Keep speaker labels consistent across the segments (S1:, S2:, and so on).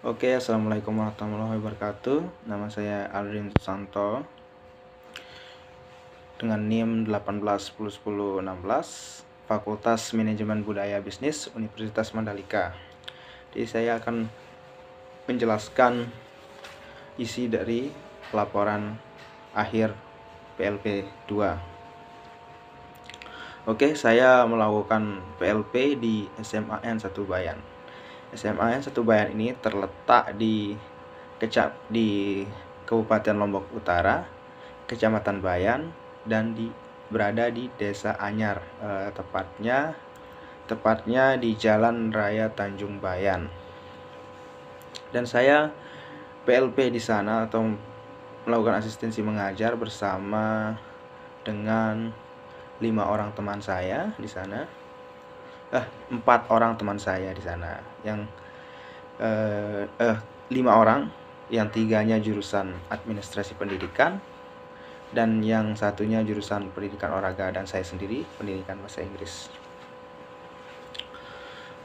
S1: Oke, assalamualaikum warahmatullahi wabarakatuh. Nama saya Aldrin Susanto dengan NIM 18101016, Fakultas Manajemen Budaya Bisnis Universitas Mandalika. Jadi saya akan menjelaskan isi dari laporan akhir PLP 2. Oke, saya melakukan PLP di SMAN 1 Bayan. SMAN 1 Bayan ini terletak di Kabupaten Lombok Utara, Kecamatan Bayan, dan berada di Desa Anyar, tepatnya di Jalan Raya Tanjung Bayan. Dan saya PLP di sana atau melakukan asistensi mengajar bersama dengan 5 orang teman saya di sana. 4 orang teman saya di sana, yang 5 orang, yang 3-nya jurusan administrasi pendidikan, dan yang satunya jurusan pendidikan olahraga, dan saya sendiri pendidikan bahasa Inggris.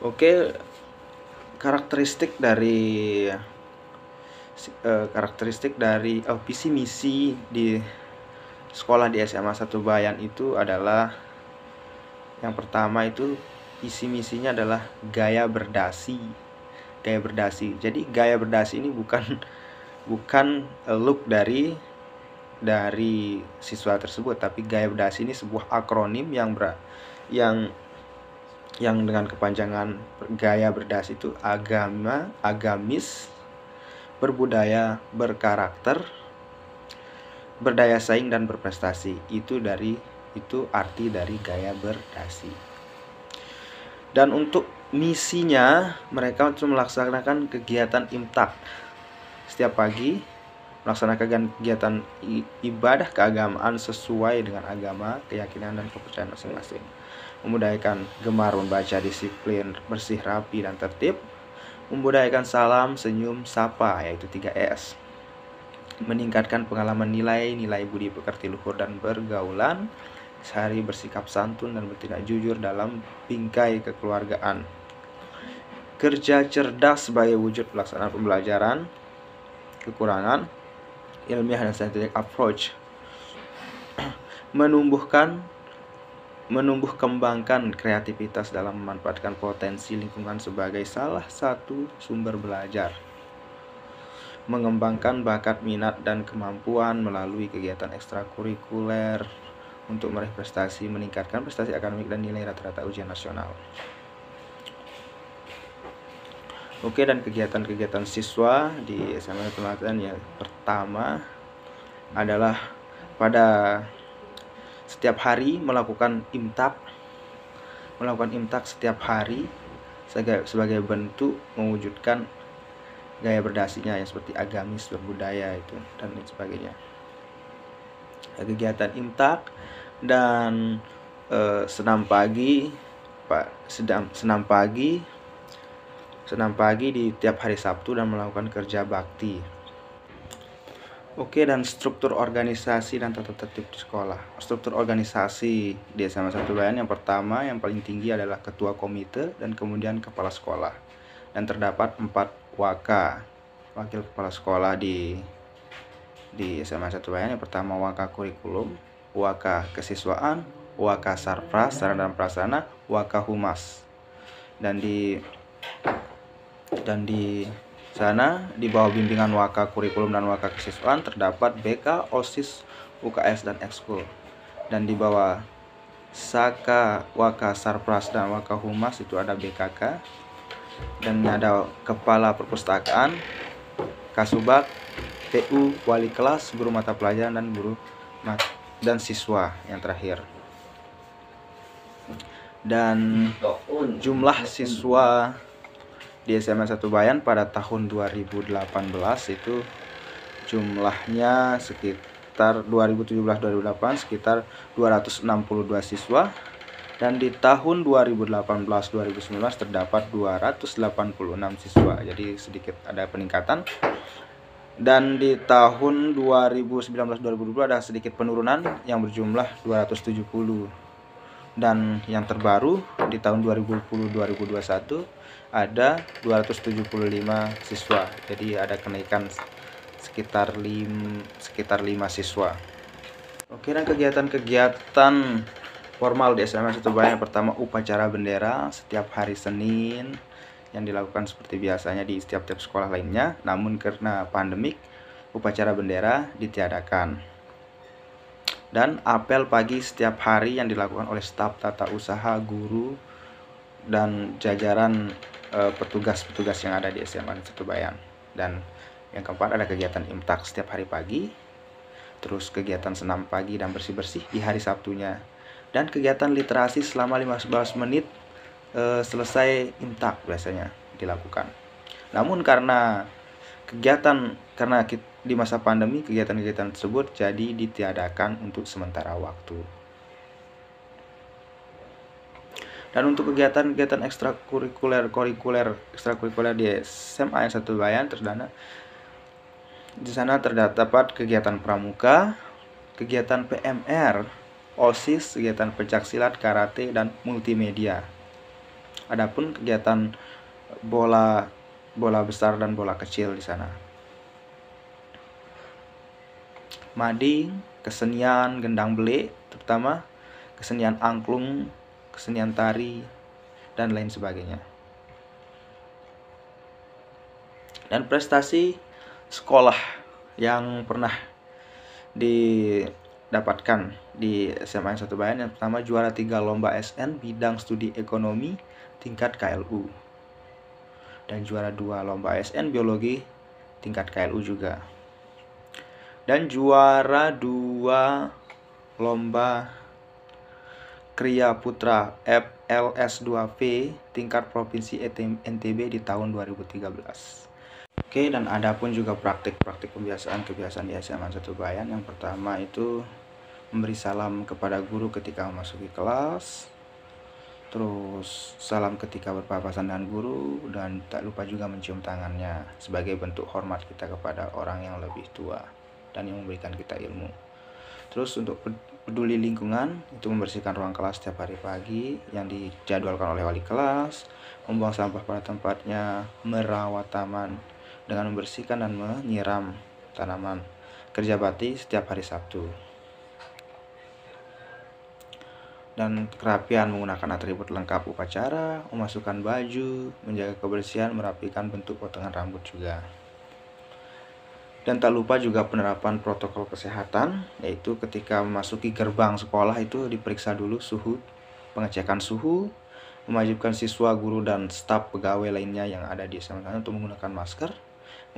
S1: Oke, karakteristik dari visi misi di sekolah di SMA 1 Bayan itu adalah, yang pertama itu visi misinya adalah gaya berdasi. Jadi gaya berdasi ini bukan look dari siswa tersebut, tapi gaya berdasi ini sebuah akronim yang dengan kepanjangan gaya berdasi itu agamis, berbudaya, berkarakter, berdaya saing, dan berprestasi. Itu arti dari gaya berdasi. Dan untuk misinya, mereka untuk melaksanakan kegiatan imtak setiap pagi, melaksanakan kegiatan ibadah keagamaan sesuai dengan agama, keyakinan, dan kepercayaan masing-masing, memudahkan gemar membaca, disiplin, bersih, rapi, dan tertib, membudayakan salam, senyum, sapa, yaitu 3S, meningkatkan pengalaman nilai budi pekerti luhur dan bergaulan sehari, bersikap santun dan bertindak jujur dalam bingkai kekeluargaan, kerja cerdas sebagai wujud pelaksanaan pembelajaran, kekurangan ilmiah dan scientific approach, menumbuh kembangkan kreativitas dalam memanfaatkan potensi lingkungan sebagai salah satu sumber belajar, mengembangkan bakat, minat, dan kemampuan melalui kegiatan ekstrakurikuler untuk meraih prestasi, meningkatkan prestasi akademik dan nilai rata-rata ujian nasional. Oke, dan kegiatan-kegiatan siswa di SMA Pelatihan yang pertama adalah pada setiap hari melakukan imtak setiap hari sebagai bentuk mewujudkan gaya berdasinya yang seperti agamis, berbudaya, itu dan lain sebagainya. Kegiatan imtak dan senam pagi di tiap hari Sabtu, dan melakukan kerja bakti. Oke, dan struktur organisasi dan tata tertib di sekolah. Struktur organisasi di SMA 1 Bayan yang pertama, yang paling tinggi adalah ketua komite dan kemudian kepala sekolah. Dan terdapat 4 wakil kepala sekolah di SMA 1 Bayan. Yang pertama waka kurikulum, waka kesiswaan, waka sarpras, sarana dan prasarana, waka humas. Dan di sana, di bawah bimbingan waka kurikulum dan waka kesiswaan, terdapat BK, OSIS, UKS, dan ekskul. Dan di bawah Saka, waka sarpras, dan waka humas itu ada BKK. Dan ada kepala perpustakaan, kasubag, TU, wali kelas, guru mata pelajaran, dan siswa yang terakhir. Dan jumlah siswa di SMA 1 Bayan pada tahun 2018 itu jumlahnya sekitar 2017-2018 sekitar 262 siswa, dan di tahun 2018-2019 terdapat 286 siswa. Jadi sedikit ada peningkatan. Dan di tahun 2019-2020 ada sedikit penurunan yang berjumlah 270. Dan yang terbaru di tahun 2020-2021 ada 275 siswa. Jadi ada kenaikan sekitar 5 siswa. Oke, dan kegiatan-kegiatan formal di SMA 1 Bayan yang pertama upacara bendera setiap hari Senin yang dilakukan seperti biasanya di setiap sekolah lainnya. Namun karena pandemik, upacara bendera ditiadakan. Dan apel pagi setiap hari yang dilakukan oleh staf tata usaha, guru, dan jajaran petugas-petugas yang ada di SMA 1 Bayan. Dan yang keempat ada kegiatan imtak setiap hari pagi, terus kegiatan senam pagi dan bersih-bersih di hari Sabtunya, dan kegiatan literasi selama 15 menit selesai imtak biasanya dilakukan. Namun karena di masa pandemi kegiatan-kegiatan tersebut jadi ditiadakan untuk sementara waktu. Dan untuk kegiatan-kegiatan ekstrakurikuler di SMA 1 Bayan di sana terdapat kegiatan pramuka, kegiatan PMR, OSIS, kegiatan pencaksilat, karate, dan multimedia. Adapun kegiatan bola besar dan bola kecil di sana. Mading, kesenian gendang bele, terutama kesenian angklung, kesenian tari, dan lain sebagainya. Dan prestasi sekolah yang pernah didapatkan di SMA 1 Bayan yang pertama juara 3 lomba SN bidang studi ekonomi tingkat KLU. Dan juara 2 lomba SN biologi tingkat KLU juga. Dan juara 2 lomba Kriya Putra FLS2V tingkat Provinsi NTB di tahun 2013. Oke, dan ada pun juga praktik kebiasaan di SMA 1 Bayan. Yang pertama itu memberi salam kepada guru ketika memasuki kelas, terus salam ketika berpapasan dengan guru, dan tak lupa juga mencium tangannya sebagai bentuk hormat kita kepada orang yang lebih tua dan yang memberikan kita ilmu. Terus untuk peduli lingkungan itu membersihkan ruang kelas setiap hari pagi yang dijadwalkan oleh wali kelas, membuang sampah pada tempatnya, merawat taman dengan membersihkan dan menyiram tanaman, kerja bakti setiap hari Sabtu. Dan kerapian menggunakan atribut lengkap upacara, memasukkan baju, menjaga kebersihan, merapikan bentuk potongan rambut juga. Dan tak lupa juga penerapan protokol kesehatan, yaitu ketika memasuki gerbang sekolah itu diperiksa dulu suhu, pengecekan suhu, mewajibkan siswa, guru, dan staf pegawai lainnya yang ada di SMA untuk menggunakan masker,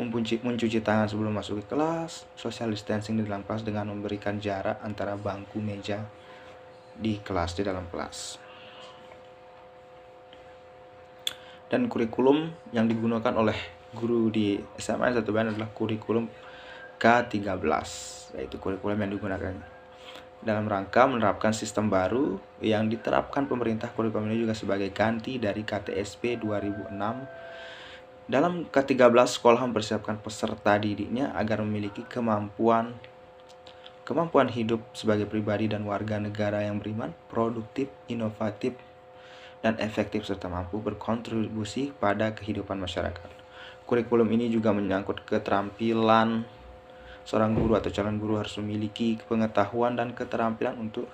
S1: mencuci tangan sebelum masuk ke kelas, social distancing di dalam kelas dengan memberikan jarak antara bangku meja di dalam kelas. Dan kurikulum yang digunakan oleh guru di SMA 1 Bayan adalah kurikulum K13, yaitu kurikulum yang digunakan dalam rangka menerapkan sistem baru yang diterapkan pemerintah. Kurikulum ini juga sebagai ganti dari KTSP 2006. Dalam K13, sekolah mempersiapkan peserta didiknya agar memiliki kemampuan hidup sebagai pribadi dan warga negara yang beriman, produktif, inovatif, dan efektif serta mampu berkontribusi pada kehidupan masyarakat. Kurikulum ini juga menyangkut keterampilan seorang guru atau calon guru harus memiliki pengetahuan dan keterampilan untuk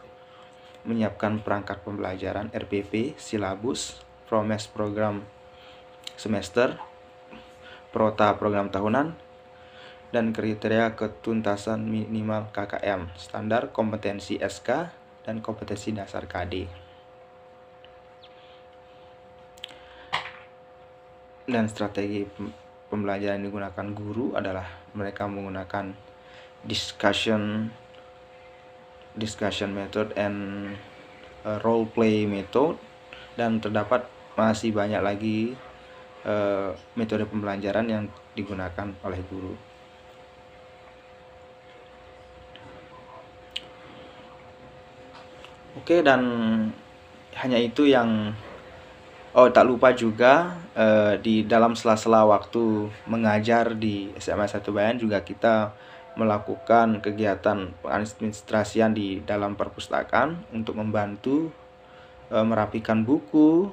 S1: menyiapkan perangkat pembelajaran, RPP, silabus, promes program semester, prota program tahunan, dan kriteria ketuntasan minimal KKM, standar kompetensi SK, dan kompetensi dasar KD. Dan strategi pembelajaran yang digunakan guru adalah mereka menggunakan discussion method and role play method, dan terdapat masih banyak lagi metode pembelajaran yang digunakan oleh guru. Oke, dan hanya itu yang tak lupa juga di dalam sela-sela waktu mengajar di SMA 1 Bayan juga kita melakukan kegiatan pengadministrasian di dalam perpustakaan untuk membantu merapikan buku,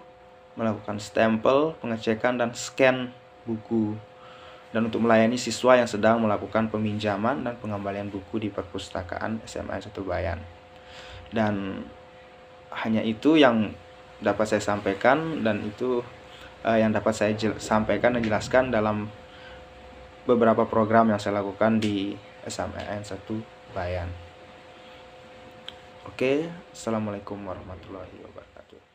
S1: melakukan stempel, pengecekan, dan scan buku, dan untuk melayani siswa yang sedang melakukan peminjaman dan pengembalian buku di perpustakaan SMA 1 Bayan. Dan hanya itu yang dapat saya sampaikan, dan itu yang dapat saya sampaikan dan jelaskan dalam beberapa program yang saya lakukan di SMA 1 Bayan. Oke, assalamualaikum warahmatullahi wabarakatuh.